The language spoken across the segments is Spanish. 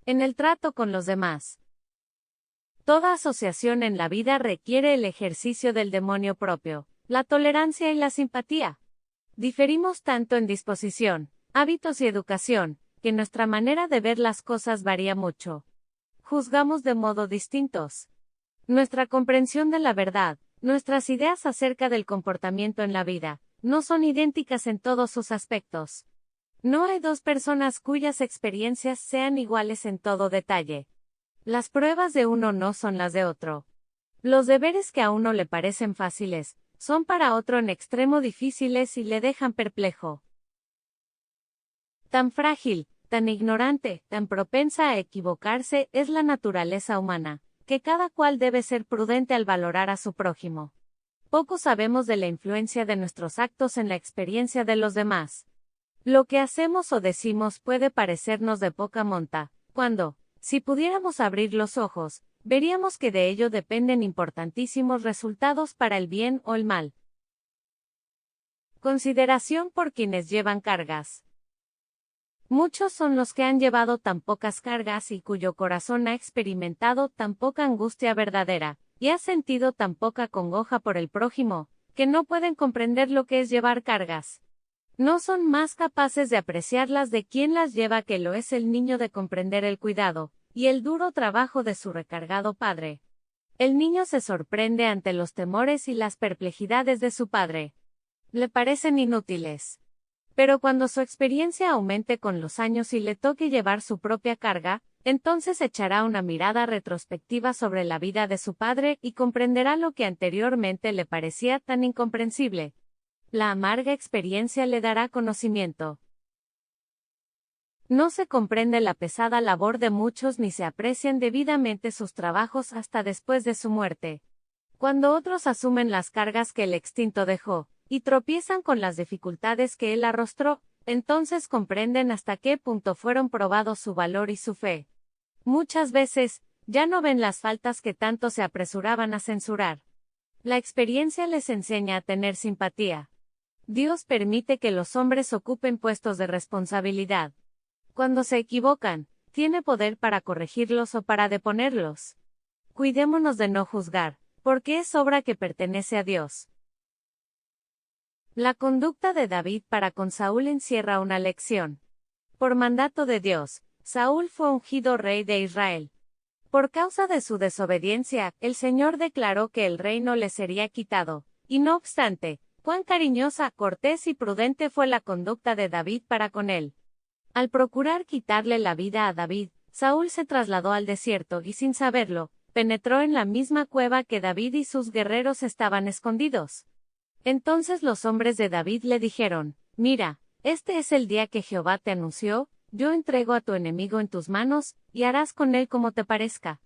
En el trato con los demás. Toda asociación en la vida requiere el ejercicio del demonio propio, la tolerancia y la simpatía. Diferimos tanto en disposición, hábitos y educación, que nuestra manera de ver las cosas varía mucho. Juzgamos de modo distintos. Nuestra comprensión de la verdad, nuestras ideas acerca del comportamiento en la vida, no son idénticas en todos sus aspectos. No hay dos personas cuyas experiencias sean iguales en todo detalle. Las pruebas de uno no son las de otro. Los deberes que a uno le parecen fáciles, son para otro en extremo difíciles y le dejan perplejo. Tan frágil, tan ignorante, tan propensa a equivocarse es la naturaleza humana, que cada cual debe ser prudente al valorar a su prójimo. Poco sabemos de la influencia de nuestros actos en la experiencia de los demás. Lo que hacemos o decimos puede parecernos de poca monta, cuando, si pudiéramos abrir los ojos, veríamos que de ello dependen importantísimos resultados para el bien o el mal. Consideración por quienes llevan cargas. Muchos son los que han llevado tan pocas cargas y cuyo corazón ha experimentado tan poca angustia verdadera, y ha sentido tan poca congoja por el prójimo, que no pueden comprender lo que es llevar cargas. No son más capaces de apreciarlas de quien las lleva que lo es el niño de comprender el cuidado, y el duro trabajo de su recargado padre. El niño se sorprende ante los temores y las perplejidades de su padre. Le parecen inútiles. Pero cuando su experiencia aumente con los años y le toque llevar su propia carga, entonces echará una mirada retrospectiva sobre la vida de su padre y comprenderá lo que anteriormente le parecía tan incomprensible. La amarga experiencia le dará conocimiento. No se comprende la pesada labor de muchos ni se aprecian debidamente sus trabajos hasta después de su muerte. Cuando otros asumen las cargas que el extinto dejó, y tropiezan con las dificultades que él arrostró, entonces comprenden hasta qué punto fueron probados su valor y su fe. Muchas veces, ya no ven las faltas que tanto se apresuraban a censurar. La experiencia les enseña a tener simpatía. Dios permite que los hombres ocupen puestos de responsabilidad. Cuando se equivocan, tiene poder para corregirlos o para deponerlos. Cuidémonos de no juzgar, porque es obra que pertenece a Dios. La conducta de David para con Saúl encierra una lección. Por mandato de Dios, Saúl fue ungido rey de Israel. Por causa de su desobediencia, el Señor declaró que el reino le sería quitado, y no obstante, cuán cariñosa, cortés y prudente fue la conducta de David para con él. Al procurar quitarle la vida a David, Saúl se trasladó al desierto y sin saberlo, penetró en la misma cueva que David y sus guerreros estaban escondidos. Entonces los hombres de David le dijeron: «Mira, este es el día que Jehová te anunció, yo entrego a tu enemigo en tus manos, y harás con él como te parezca».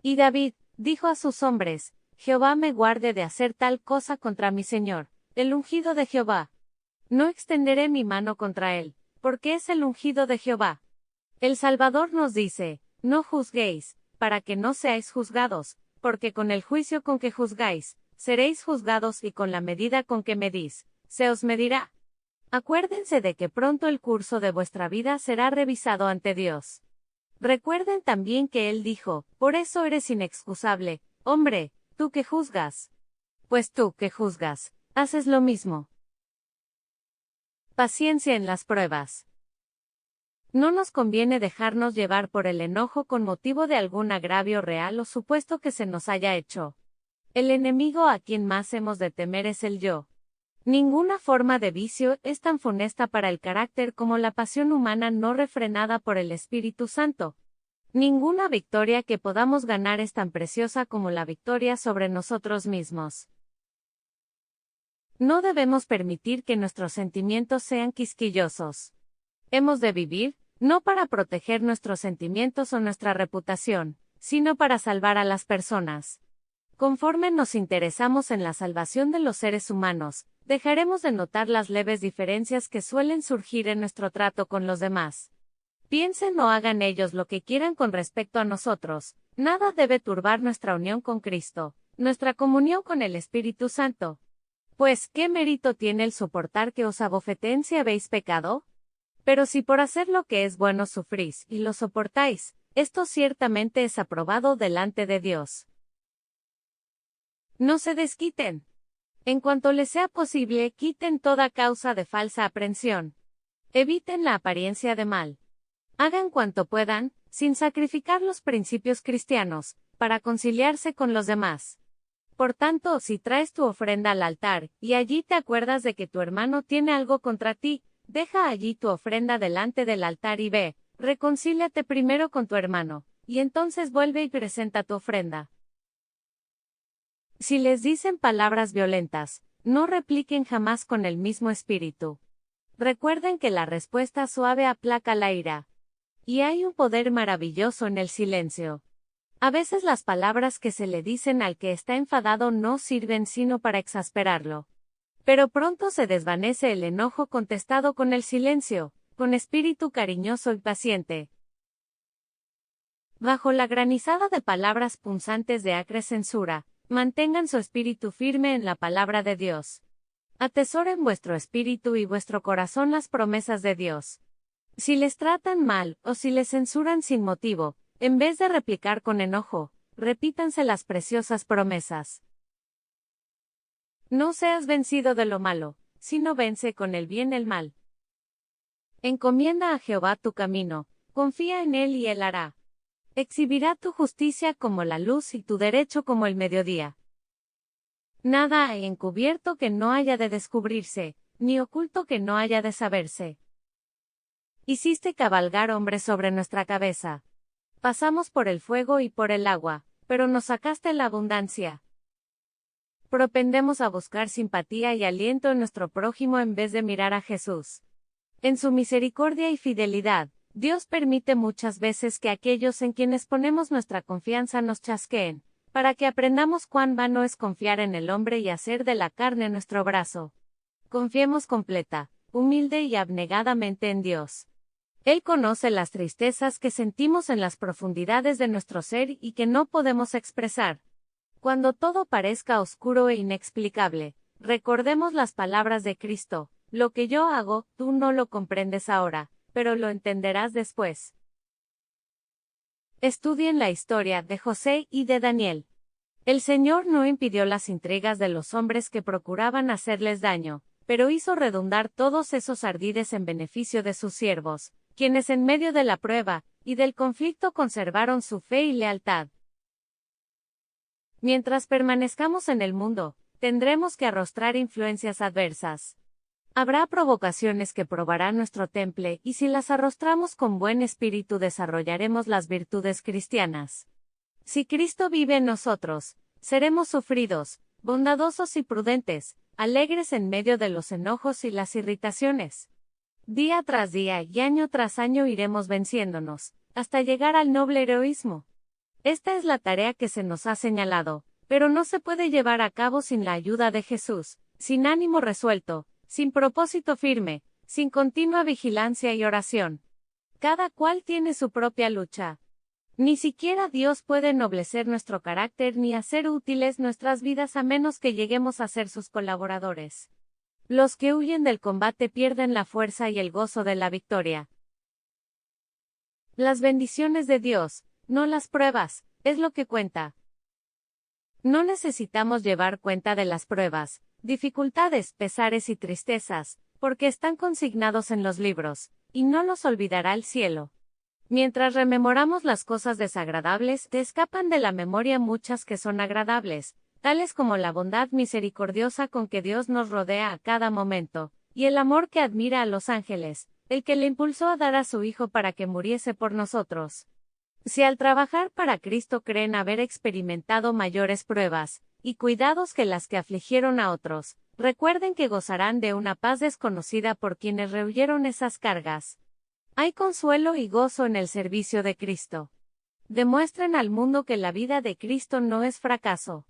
Y David dijo a sus hombres: «Jehová me guarde de hacer tal cosa contra mi señor, el ungido de Jehová. No extenderé mi mano contra él, porque es el ungido de Jehová». El Salvador nos dice: «No juzguéis, para que no seáis juzgados, porque con el juicio con que juzgáis, seréis juzgados y con la medida con que medís, se os medirá». Acuérdense de que pronto el curso de vuestra vida será revisado ante Dios. Recuerden también que Él dijo: «Por eso eres inexcusable, hombre, tú que juzgas». Pues tú que juzgas, haces lo mismo. Paciencia en las pruebas. No nos conviene dejarnos llevar por el enojo con motivo de algún agravio real o supuesto que se nos haya hecho. El enemigo a quien más hemos de temer es el yo. Ninguna forma de vicio es tan funesta para el carácter como la pasión humana no refrenada por el Espíritu Santo. Ninguna victoria que podamos ganar es tan preciosa como la victoria sobre nosotros mismos. No debemos permitir que nuestros sentimientos sean quisquillosos. Hemos de vivir, no para proteger nuestros sentimientos o nuestra reputación, sino para salvar a las personas. Conforme nos interesamos en la salvación de los seres humanos, dejaremos de notar las leves diferencias que suelen surgir en nuestro trato con los demás. Piensen o hagan ellos lo que quieran con respecto a nosotros, nada debe turbar nuestra unión con Cristo, nuestra comunión con el Espíritu Santo. Pues, ¿qué mérito tiene el soportar que os abofeteen si habéis pecado? Pero si por hacer lo que es bueno sufrís y lo soportáis, Esto ciertamente es aprobado delante de Dios. No se desquiten. En cuanto les sea posible, quiten toda causa de falsa aprensión. Eviten la apariencia de mal. Hagan cuanto puedan, sin sacrificar los principios cristianos, para conciliarse con los demás. Por tanto, si traes tu ofrenda al altar, y allí te acuerdas de que tu hermano tiene algo contra ti, deja allí tu ofrenda delante del altar y ve, reconcíliate primero con tu hermano, y entonces vuelve y presenta tu ofrenda. Si les dicen palabras violentas, no repliquen jamás con el mismo espíritu. Recuerden que la respuesta suave aplaca la ira. Y hay un poder maravilloso en el silencio. A veces las palabras que se le dicen al que está enfadado no sirven sino para exasperarlo. Pero pronto se desvanece el enojo contestado con el silencio, con espíritu cariñoso y paciente. Bajo la granizada de palabras punzantes de acre censura, mantengan su espíritu firme en la palabra de Dios. Atesoren vuestro espíritu y vuestro corazón las promesas de Dios. Si les tratan mal, o si les censuran sin motivo, en vez de replicar con enojo, repítanse las preciosas promesas. No seas vencido de lo malo, sino vence con el bien el mal. Encomienda a Jehová tu camino, confía en él y él hará. Exhibirá tu justicia como la luz y tu derecho como el mediodía. Nada hay encubierto que no haya de descubrirse, ni oculto que no haya de saberse. Hiciste cabalgar hombres sobre nuestra cabeza. Pasamos por el fuego y por el agua, pero nos sacaste la abundancia. Propendemos a buscar simpatía y aliento en nuestro prójimo en vez de mirar a Jesús. En su misericordia y fidelidad, Dios permite muchas veces que aquellos en quienes ponemos nuestra confianza nos chasqueen, para que aprendamos cuán vano es confiar en el hombre y hacer de la carne nuestro brazo. Confiemos completa, humilde y abnegadamente en Dios. Él conoce las tristezas que sentimos en las profundidades de nuestro ser y que no podemos expresar. Cuando todo parezca oscuro e inexplicable, recordemos las palabras de Cristo: lo que yo hago, tú no lo comprendes ahora, pero lo entenderás después. Estudien la historia de José y de Daniel. El Señor no impidió las intrigas de los hombres que procuraban hacerles daño, pero hizo redundar todos esos ardides en beneficio de sus siervos, quienes en medio de la prueba y del conflicto conservaron su fe y lealtad. Mientras permanezcamos en el mundo, tendremos que arrostrar influencias adversas. Habrá provocaciones que probarán nuestro temple, y si las arrostramos con buen espíritu desarrollaremos las virtudes cristianas. Si Cristo vive en nosotros, seremos sufridos, bondadosos y prudentes, alegres en medio de los enojos y las irritaciones. Día tras día y año tras año iremos venciéndonos, hasta llegar al noble heroísmo. Esta es la tarea que se nos ha señalado, pero no se puede llevar a cabo sin la ayuda de Jesús, sin ánimo resuelto, sin propósito firme, sin continua vigilancia y oración. Cada cual tiene su propia lucha. Ni siquiera Dios puede ennoblecer nuestro carácter ni hacer útiles nuestras vidas a menos que lleguemos a ser sus colaboradores. Los que huyen del combate pierden la fuerza y el gozo de la victoria. Las bendiciones de Dios, no las pruebas, es lo que cuenta. No necesitamos llevar cuenta de las pruebas, dificultades, pesares y tristezas, porque están consignados en los libros, y no los olvidará el cielo. Mientras rememoramos las cosas desagradables, te escapan de la memoria muchas que son agradables, tales como la bondad misericordiosa con que Dios nos rodea a cada momento, y el amor que admira a los ángeles, el que le impulsó a dar a su Hijo para que muriese por nosotros. Si al trabajar para Cristo creen haber experimentado mayores pruebas y cuidados que las que afligieron a otros, recuerden que gozarán de una paz desconocida por quienes rehuyeron esas cargas. Hay consuelo y gozo en el servicio de Cristo. Demuestren al mundo que la vida de Cristo no es fracaso.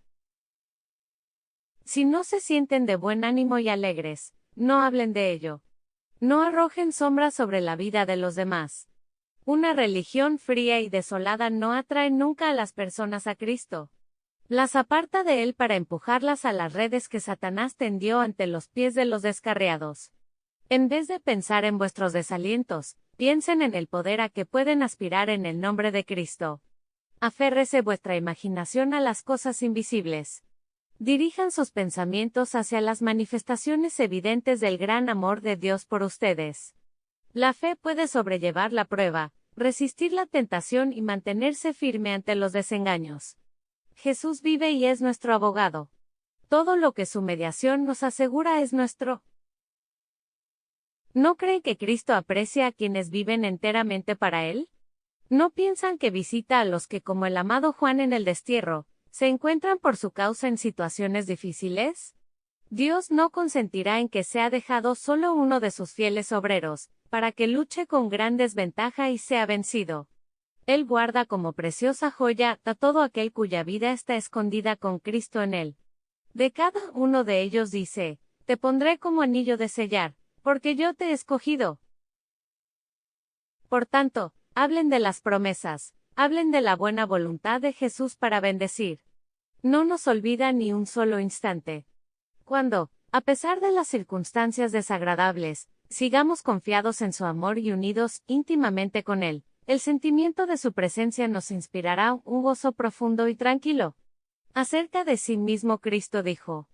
Si no se sienten de buen ánimo y alegres, no hablen de ello. No arrojen sombras sobre la vida de los demás. Una religión fría y desolada no atrae nunca a las personas a Cristo. Las aparta de Él para empujarlas a las redes que Satanás tendió ante los pies de los descarriados. En vez de pensar en vuestros desalientos, Piensen en el poder a que pueden aspirar en el nombre de Cristo. Aférrese vuestra imaginación a las cosas invisibles. Dirijan sus pensamientos hacia las manifestaciones evidentes del gran amor de Dios por ustedes. La fe puede sobrellevar la prueba, resistir la tentación y mantenerse firme ante los desengaños. Jesús vive y es nuestro abogado. Todo lo que su mediación nos asegura es nuestro. ¿No creen que Cristo aprecia a quienes viven enteramente para Él? ¿No piensan que visita a los que, como el amado Juan en el destierro, se encuentran por su causa en situaciones difíciles? Dios no consentirá en que sea dejado solo uno de sus fieles obreros, para que luche con gran desventaja y sea vencido. Él guarda como preciosa joya a todo aquel cuya vida está escondida con Cristo en él. De cada uno de ellos dice, te pondré como anillo de sellar, porque yo te he escogido. Por tanto, hablen de las promesas, hablen de la buena voluntad de Jesús para bendecir. No nos olvida ni un solo instante. Cuando, a pesar de las circunstancias desagradables, sigamos confiados en su amor y unidos íntimamente con Él, el sentimiento de su presencia nos inspirará un gozo profundo y tranquilo. Acerca de sí mismo Cristo dijo: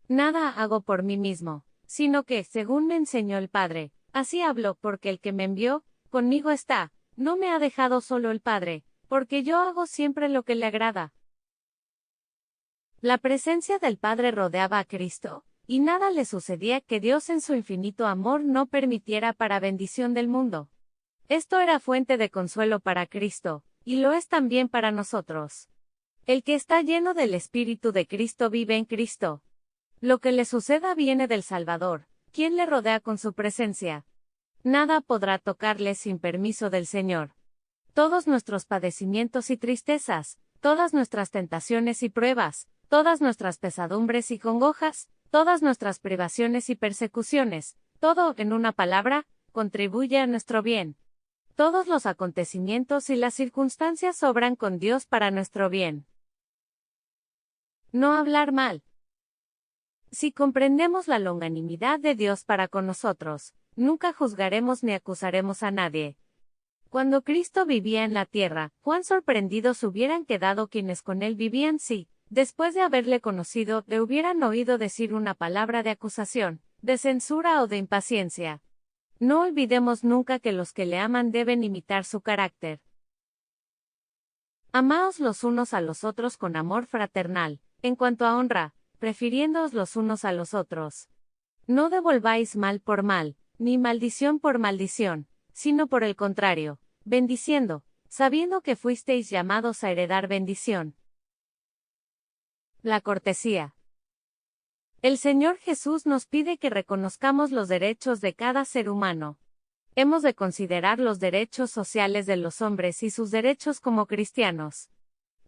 Nada hago por mí mismo, sino que, según me enseñó el Padre, así hablo, porque el que me envió, conmigo está, no me ha dejado solo el Padre, porque yo hago siempre lo que le agrada. La presencia del Padre rodeaba a Cristo, y nada le sucedía que Dios en su infinito amor no permitiera para bendición del mundo. Esto era fuente de consuelo para Cristo, y lo es también para nosotros. El que está lleno del Espíritu de Cristo vive en Cristo. Lo que le suceda viene del Salvador, quien le rodea con su presencia. Nada podrá tocarle sin permiso del Señor. Todos nuestros padecimientos y tristezas, todas nuestras tentaciones y pruebas, todas nuestras pesadumbres y congojas, todas nuestras privaciones y persecuciones, todo, en una palabra, contribuye a nuestro bien. Todos los acontecimientos y las circunstancias obran con Dios para nuestro bien. No hablar mal. Si comprendemos la longanimidad de Dios para con nosotros, nunca juzgaremos ni acusaremos a nadie. Cuando Cristo vivía en la tierra, cuán sorprendidos hubieran quedado quienes con él vivían si, después de haberle conocido, le hubieran oído decir una palabra de acusación, de censura o de impaciencia. No olvidemos nunca que los que le aman deben imitar su carácter. Amaos los unos a los otros con amor fraternal, en cuanto a honra, prefiriéndoos los unos a los otros. No devolváis mal por mal, ni maldición por maldición, sino por el contrario, bendiciendo, sabiendo que fuisteis llamados a heredar bendición. La cortesía. El Señor Jesús nos pide que reconozcamos los derechos de cada ser humano. Hemos de considerar los derechos sociales de los hombres y sus derechos como cristianos.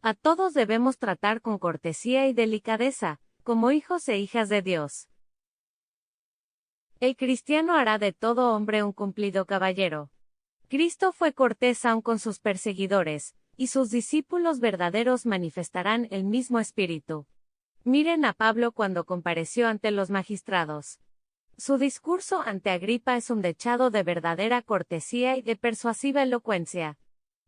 A todos debemos tratar con cortesía y delicadeza, como hijos e hijas de Dios. El cristiano hará de todo hombre un cumplido caballero. Cristo fue cortés aun con sus perseguidores, y sus discípulos verdaderos manifestarán el mismo espíritu. Miren a Pablo cuando compareció ante los magistrados. Su discurso ante Agripa es un dechado de verdadera cortesía y de persuasiva elocuencia.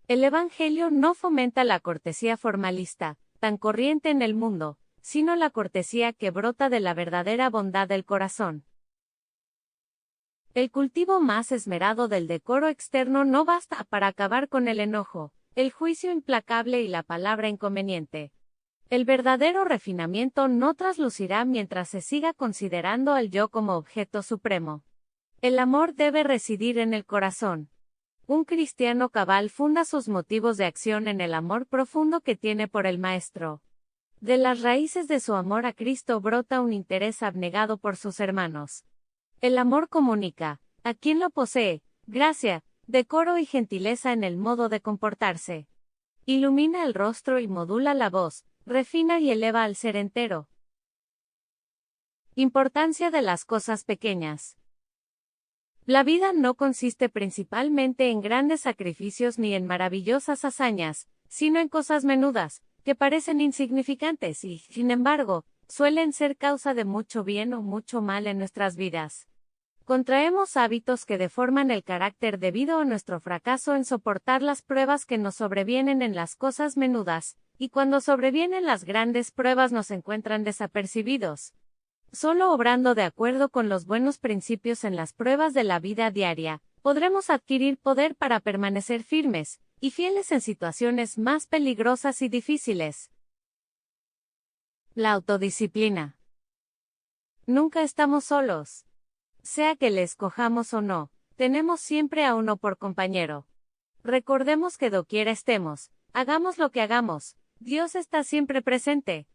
El Evangelio no fomenta la cortesía formalista, tan corriente en el mundo, sino la cortesía que brota de la verdadera bondad del corazón. El cultivo más esmerado del decoro externo no basta para acabar con el enojo, el juicio implacable y la palabra inconveniente. El verdadero refinamiento no traslucirá mientras se siga considerando al yo como objeto supremo. El amor debe residir en el corazón. Un cristiano cabal funda sus motivos de acción en el amor profundo que tiene por el Maestro. De las raíces de su amor a Cristo brota un interés abnegado por sus hermanos. El amor comunica, a quien lo posee, gracia, decoro y gentileza en el modo de comportarse. Ilumina el rostro y modula la voz, refina y eleva al ser entero. Importancia de las cosas pequeñas. La vida no consiste principalmente en grandes sacrificios ni en maravillosas hazañas, sino en cosas menudas, que parecen insignificantes y, sin embargo, suelen ser causa de mucho bien o mucho mal en nuestras vidas. Contraemos hábitos que deforman el carácter debido a nuestro fracaso en soportar las pruebas que nos sobrevienen en las cosas menudas, y cuando sobrevienen las grandes pruebas nos encuentran desapercibidos. Solo obrando de acuerdo con los buenos principios en las pruebas de la vida diaria, podremos adquirir poder para permanecer firmes y fieles en situaciones más peligrosas y difíciles. La autodisciplina. Nunca estamos solos. Sea que le escojamos o no, tenemos siempre a uno por compañero. Recordemos que doquiera estemos, hagamos lo que hagamos, Dios está siempre presente.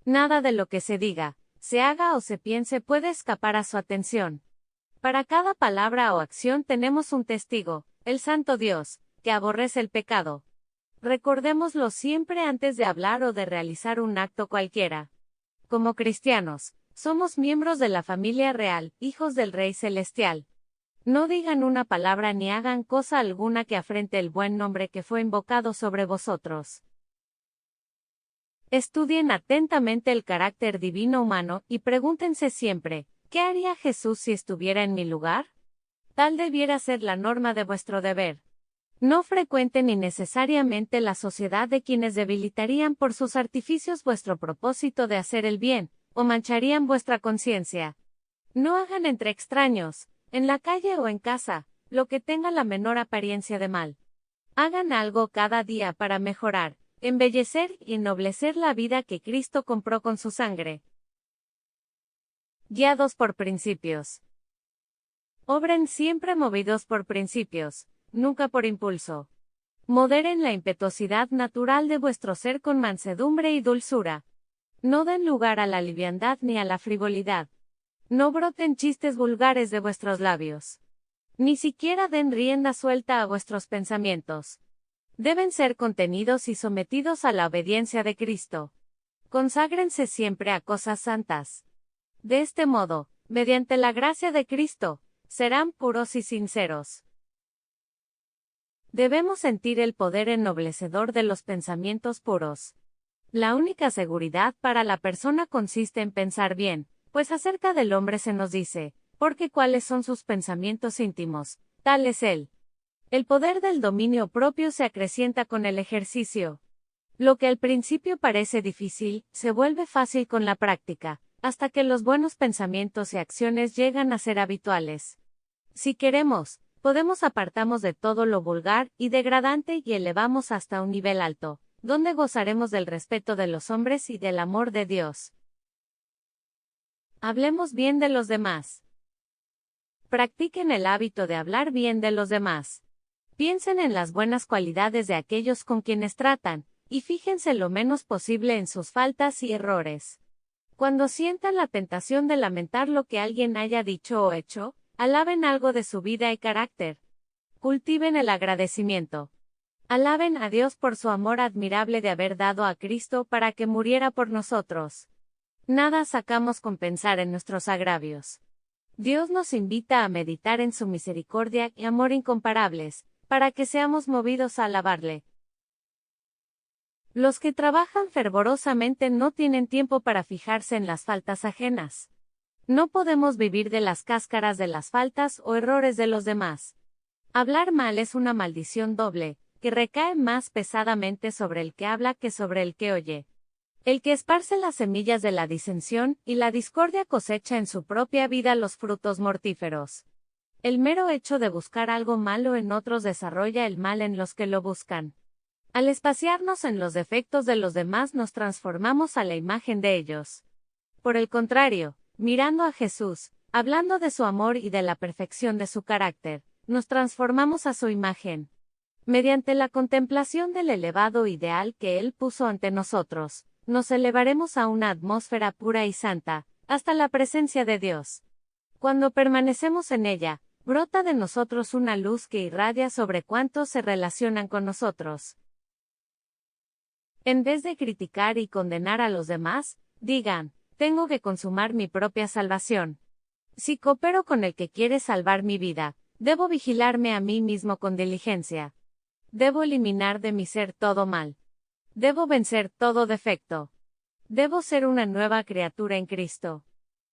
Nada de lo que se diga, se haga o se piense puede escapar a su atención. Para cada palabra o acción tenemos un testigo, el Santo Dios, que aborrece el pecado. Recordémoslo siempre antes de hablar o de realizar un acto cualquiera. Como cristianos, somos miembros de la familia real, hijos del Rey Celestial. No digan una palabra ni hagan cosa alguna que afrente el buen nombre que fue invocado sobre vosotros. Estudien atentamente el carácter divino humano y pregúntense siempre, ¿qué haría Jesús si estuviera en mi lugar? Tal debiera ser la norma de vuestro deber. No frecuenten innecesariamente la sociedad de quienes debilitarían por sus artificios vuestro propósito de hacer el bien, o mancharían vuestra conciencia. No hagan entre extraños, en la calle o en casa, lo que tenga la menor apariencia de mal. Hagan algo cada día para mejorar, embellecer y ennoblecer la vida que Cristo compró con su sangre. Guiados por principios. Obren siempre movidos por principios, nunca por impulso. Moderen la impetuosidad natural de vuestro ser con mansedumbre y dulzura. No den lugar a la liviandad ni a la frivolidad. No broten chistes vulgares de vuestros labios. Ni siquiera den rienda suelta a vuestros pensamientos. Deben ser contenidos y sometidos a la obediencia de Cristo. Conságrense siempre a cosas santas. De este modo, mediante la gracia de Cristo, serán puros y sinceros. Debemos sentir el poder ennoblecedor de los pensamientos puros. La única seguridad para la persona consiste en pensar bien, pues acerca del hombre se nos dice, porque cuáles son sus pensamientos íntimos, tal es él. El poder del dominio propio se acrecienta con el ejercicio. Lo que al principio parece difícil, se vuelve fácil con la práctica, hasta que los buenos pensamientos y acciones llegan a ser habituales. Si queremos, podemos apartarnos de todo lo vulgar y degradante y elevamos hasta un nivel alto, donde gozaremos del respeto de los hombres y del amor de Dios. Hablemos bien de los demás. Practiquen el hábito de hablar bien de los demás. Piensen en las buenas cualidades de aquellos con quienes tratan, y fíjense lo menos posible en sus faltas y errores. Cuando sientan la tentación de lamentar lo que alguien haya dicho o hecho, alaben algo de su vida y carácter. Cultiven el agradecimiento. Alaben a Dios por su amor admirable de haber dado a Cristo para que muriera por nosotros. Nada sacamos con pensar en nuestros agravios. Dios nos invita a meditar en su misericordia y amor incomparables, para que seamos movidos a alabarle. Los que trabajan fervorosamente no tienen tiempo para fijarse en las faltas ajenas. No podemos vivir de las cáscaras de las faltas o errores de los demás. Hablar mal es una maldición doble, que recae más pesadamente sobre el que habla que sobre el que oye. El que esparce las semillas de la disensión y la discordia cosecha en su propia vida los frutos mortíferos. El mero hecho de buscar algo malo en otros desarrolla el mal en los que lo buscan. Al espaciarnos en los defectos de los demás nos transformamos a la imagen de ellos. Por el contrario, mirando a Jesús, hablando de su amor y de la perfección de su carácter, nos transformamos a su imagen. Mediante la contemplación del elevado ideal que Él puso ante nosotros, nos elevaremos a una atmósfera pura y santa, hasta la presencia de Dios. Cuando permanecemos en ella, brota de nosotros una luz que irradia sobre cuantos se relacionan con nosotros. En vez de criticar y condenar a los demás, digan, tengo que consumar mi propia salvación. Si coopero con el que quiere salvar mi vida, debo vigilarme a mí mismo con diligencia. Debo eliminar de mi ser todo mal. Debo vencer todo defecto. Debo ser una nueva criatura en Cristo.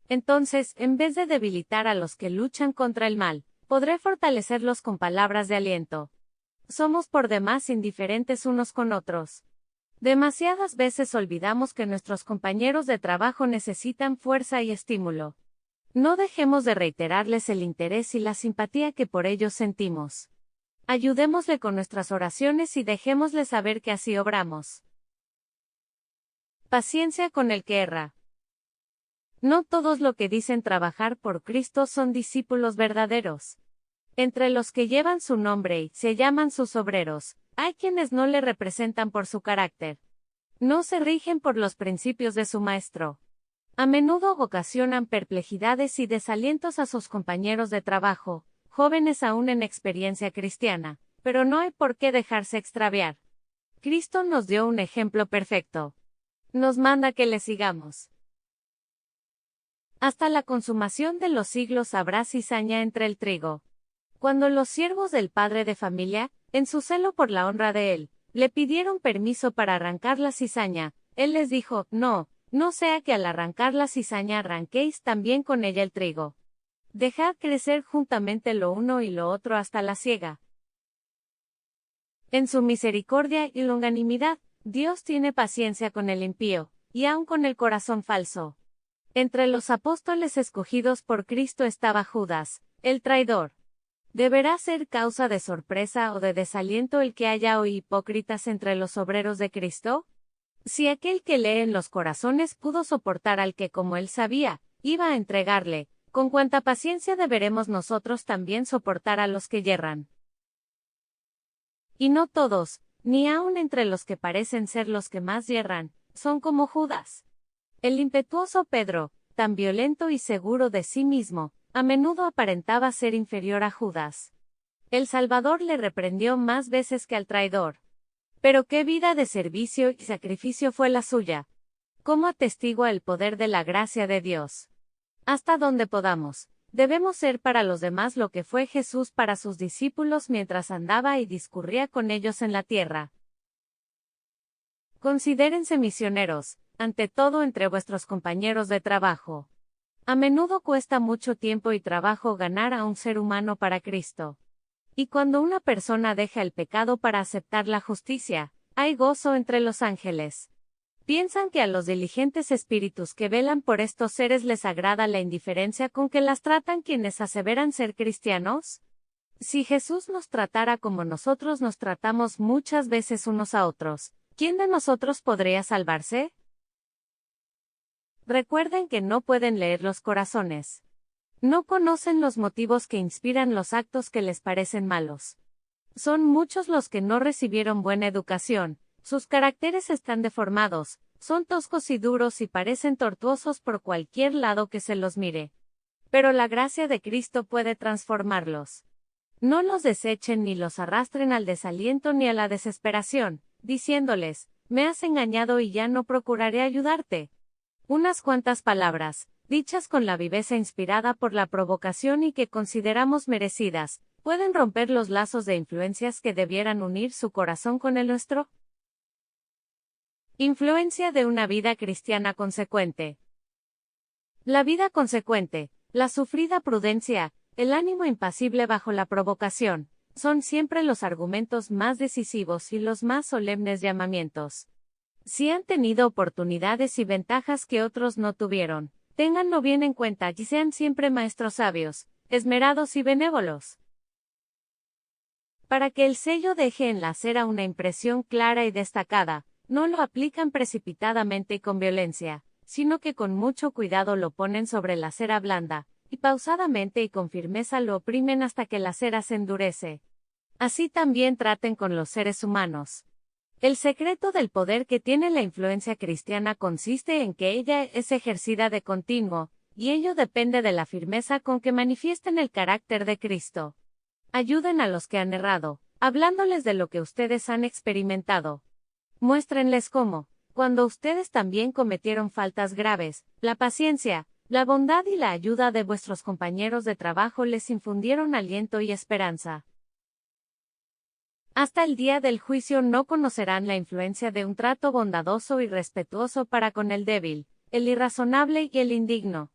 Entonces, en vez de debilitar a los que luchan contra el mal, podré fortalecerlos con palabras de aliento. Somos por demás indiferentes unos con otros. Demasiadas veces olvidamos que nuestros compañeros de trabajo necesitan fuerza y estímulo. No dejemos de reiterarles el interés y la simpatía que por ellos sentimos. Ayudémosle con nuestras oraciones y dejémosle saber que así obramos. Paciencia con el que erra. No todos los que dicen trabajar por Cristo son discípulos verdaderos. Entre los que llevan su nombre y se llaman sus obreros, hay quienes no le representan por su carácter. No se rigen por los principios de su maestro. A menudo ocasionan perplejidades y desalientos a sus compañeros de trabajo, jóvenes aún en experiencia cristiana, pero no hay por qué dejarse extraviar. Cristo nos dio un ejemplo perfecto. Nos manda que le sigamos. Hasta la consumación de los siglos habrá cizaña entre el trigo. Cuando los siervos del padre de familia, en su celo por la honra de él, le pidieron permiso para arrancar la cizaña, él les dijo, no sea que al arrancar la cizaña arranquéis también con ella el trigo. Dejad crecer juntamente lo uno y lo otro hasta la siega. En su misericordia y longanimidad, Dios tiene paciencia con el impío, y aun con el corazón falso. Entre los apóstoles escogidos por Cristo estaba Judas, el traidor. ¿Deberá ser causa de sorpresa o de desaliento el que haya hoy hipócritas entre los obreros de Cristo? Si aquel que lee en los corazones pudo soportar al que, como él sabía, iba a entregarle, con cuánta paciencia deberemos nosotros también soportar a los que yerran. Y no todos, ni aun entre los que parecen ser los que más yerran, son como Judas. El impetuoso Pedro, tan violento y seguro de sí mismo, a menudo aparentaba ser inferior a Judas. El Salvador le reprendió más veces que al traidor. Pero qué vida de servicio y sacrificio fue la suya. ¿Cómo atestigua el poder de la gracia de Dios? Hasta donde podamos, debemos ser para los demás lo que fue Jesús para sus discípulos mientras andaba y discurría con ellos en la tierra. Considérense misioneros, ante todo entre vuestros compañeros de trabajo. A menudo cuesta mucho tiempo y trabajo ganar a un ser humano para Cristo. Y cuando una persona deja el pecado para aceptar la justicia, hay gozo entre los ángeles. ¿Piensan que a los diligentes espíritus que velan por estos seres les agrada la indiferencia con que las tratan quienes aseveran ser cristianos? Si Jesús nos tratara como nosotros nos tratamos muchas veces unos a otros, ¿quién de nosotros podría salvarse? Recuerden que no pueden leer los corazones. No conocen los motivos que inspiran los actos que les parecen malos. Son muchos los que no recibieron buena educación, sus caracteres están deformados, son toscos y duros y parecen tortuosos por cualquier lado que se los mire. Pero la gracia de Cristo puede transformarlos. No los desechen ni los arrastren al desaliento ni a la desesperación, diciéndoles, me has engañado y ya no procuraré ayudarte. Unas cuantas palabras, dichas con la viveza inspirada por la provocación y que consideramos merecidas, ¿pueden romper los lazos de influencias que debieran unir su corazón con el nuestro? Influencia de una vida cristiana consecuente. La vida consecuente, la sufrida prudencia, el ánimo impasible bajo la provocación, son siempre los argumentos más decisivos y los más solemnes llamamientos. Si han tenido oportunidades y ventajas que otros no tuvieron, ténganlo bien en cuenta y sean siempre maestros sabios, esmerados y benévolos. Para que el sello deje en la cera una impresión clara y destacada, no lo aplican precipitadamente y con violencia, sino que con mucho cuidado lo ponen sobre la cera blanda, y pausadamente y con firmeza lo oprimen hasta que la cera se endurece. Así también traten con los seres humanos. El secreto del poder que tiene la influencia cristiana consiste en que ella es ejercida de continuo, y ello depende de la firmeza con que manifiesten el carácter de Cristo. Ayuden a los que han errado, hablándoles de lo que ustedes han experimentado. Muéstrenles cómo, cuando ustedes también cometieron faltas graves, la paciencia, la bondad y la ayuda de vuestros compañeros de trabajo les infundieron aliento y esperanza. Hasta el día del juicio no conocerán la influencia de un trato bondadoso y respetuoso para con el débil, el irrazonable y el indigno.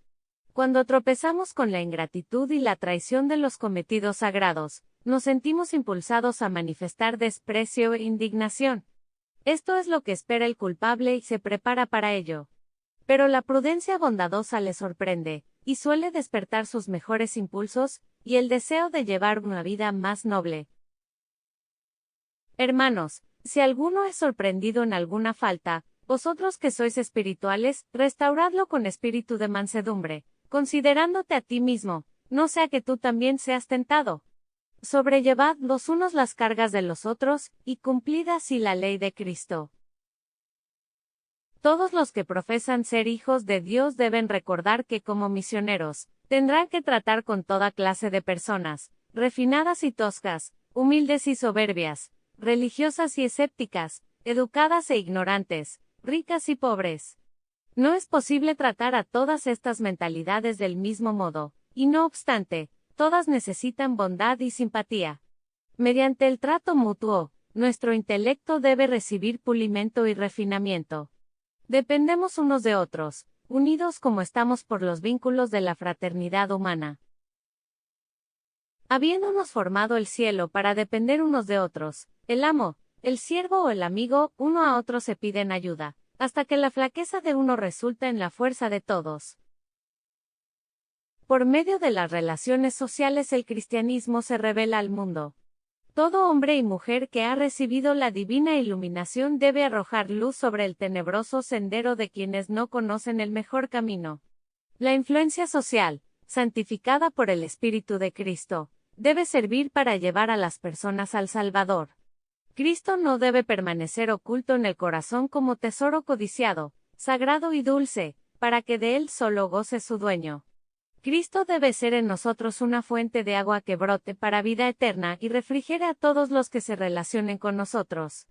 Cuando tropezamos con la ingratitud y la traición de los cometidos sagrados, nos sentimos impulsados a manifestar desprecio e indignación. Esto es lo que espera el culpable y se prepara para ello. Pero la prudencia bondadosa le sorprende, y suele despertar sus mejores impulsos, y el deseo de llevar una vida más noble. Hermanos, si alguno es sorprendido en alguna falta, vosotros que sois espirituales, restauradlo con espíritu de mansedumbre, considerándote a ti mismo, no sea que tú también seas tentado. Sobrellevad los unos las cargas de los otros, y cumplid así la ley de Cristo. Todos los que profesan ser hijos de Dios deben recordar que como misioneros, tendrán que tratar con toda clase de personas, refinadas y toscas, humildes y soberbias, religiosas y escépticas, educadas e ignorantes, ricas y pobres. No es posible tratar a todas estas mentalidades del mismo modo, y no obstante, todas necesitan bondad y simpatía. Mediante el trato mutuo, nuestro intelecto debe recibir pulimento y refinamiento. Dependemos unos de otros, unidos como estamos por los vínculos de la fraternidad humana. Habiéndonos formado el cielo para depender unos de otros, el amo, el siervo o el amigo, uno a otro se piden ayuda, hasta que la flaqueza de uno resulta en la fuerza de todos. Por medio de las relaciones sociales el cristianismo se revela al mundo. Todo hombre y mujer que ha recibido la divina iluminación debe arrojar luz sobre el tenebroso sendero de quienes no conocen el mejor camino. La influencia social, santificada por el Espíritu de Cristo, debe servir para llevar a las personas al Salvador. Cristo no debe permanecer oculto en el corazón como tesoro codiciado, sagrado y dulce, para que de él solo goce su dueño. Cristo debe ser en nosotros una fuente de agua que brote para vida eterna y refrigere a todos los que se relacionen con nosotros.